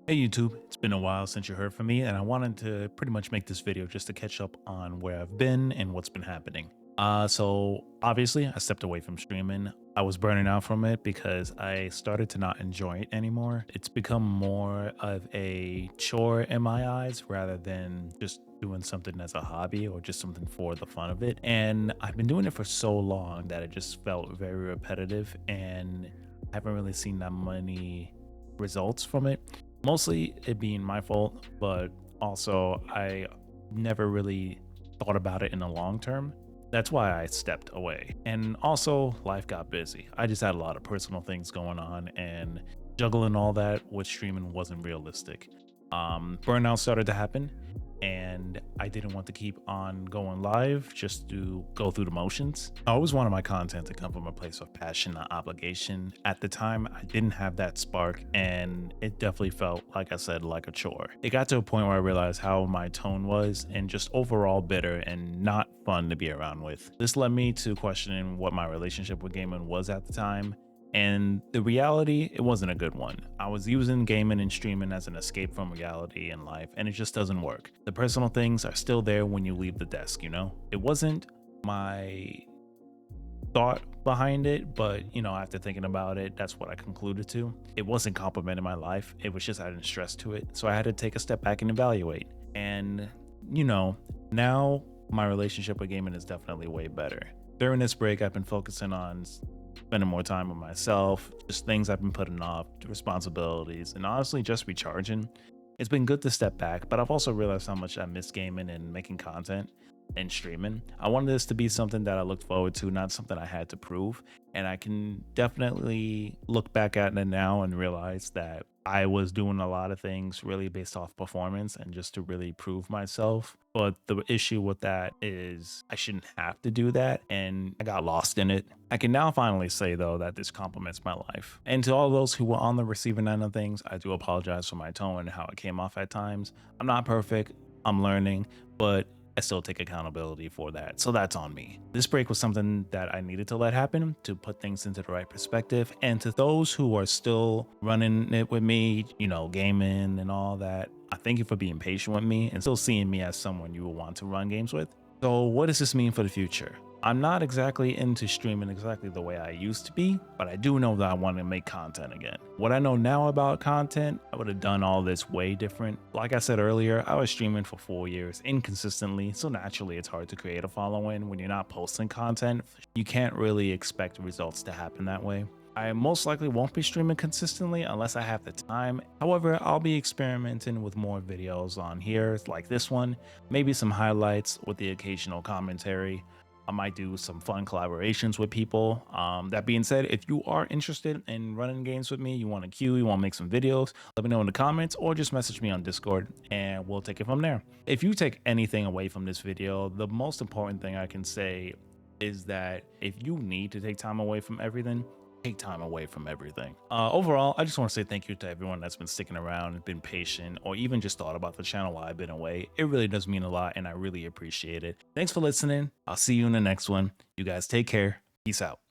Hey YouTube, it's been a while since you heard from me, and I wanted to pretty much make this video just to catch up on where I've been and what's been happening. So obviously I stepped away from streaming. I was burning out from it because I started to not enjoy it anymore. It's become more of a chore in my eyes rather than just doing something as a hobby or just something for the fun of it. And I've been doing it for so long that it just felt very repetitive and I haven't really seen that many results from it, mostly it being my fault, but also I never really thought about it in the long term. That's why I stepped away. And also, life got busy. I just had a lot of personal things going on, and juggling all that with streaming wasn't realistic. Burnout started to happen, and I didn't want to keep on going live just to go through the motions. I always wanted my content to come from a place of passion, not obligation. At the time, I didn't have that spark, and it definitely felt, like I said, like a chore. It got to a point where I realized how my tone was and just overall bitter and not fun to be around with. This led me to questioning what my relationship with gaming was at the time. And the reality, it wasn't a good one. I was using gaming and streaming as an escape from reality and life, and it just doesn't work. The personal things are still there when you leave the desk, you know? It wasn't my thought behind it, but after thinking about it, that's what I concluded to. It wasn't complimenting my life, it was just adding stress to it. So I had to take a step back and evaluate. And, now my relationship with gaming is definitely way better. During this break, I've been focusing on spending more time with myself, just things I've been putting off, responsibilities, and honestly, just recharging. It's been good to step back, but I've also realized how much I miss gaming and making content and streaming. I wanted this to be something that I looked forward to, not something I had to prove. And I can definitely look back at it now and realize that I was doing a lot of things really based off performance and just to really prove myself. But the issue with that is I shouldn't have to do that, and I got lost in it. I can now finally say, though, that this complements my life. And to all those who were on the receiving end of things, I do apologize for my tone and how it came off at times. I'm not perfect, I'm learning, but I still take accountability for that. So that's on me. This break was something that I needed to let happen to put things into the right perspective. And to those who are still running it with me, gaming and all that, I thank you for being patient with me and still seeing me as someone you will want to run games with. So what does this mean for the future? I'm not exactly into streaming exactly the way I used to be, but I do know that I want to make content again. What I know now about content, I would have done all this way different. Like I said earlier, I was streaming for 4 years inconsistently, so naturally it's hard to create a following when you're not posting content. You can't really expect results to happen that way. I most likely won't be streaming consistently unless I have the time. However, I'll be experimenting with more videos on here like this one, maybe some highlights with the occasional commentary. I might do some fun collaborations with people. That being said, if you are interested in running games with me, you want to queue, you want to make some videos, let me know in the comments or just message me on Discord and we'll take it from there. If you take anything away from this video, the most important thing I can say is that if you need to take time away from everything, take time away from everything. Overall, I just want to say thank you to everyone that's been sticking around and been patient or even just thought about the channel while I've been away. It really does mean a lot and I really appreciate it. Thanks for listening. I'll see you in the next one. You guys take care. Peace out.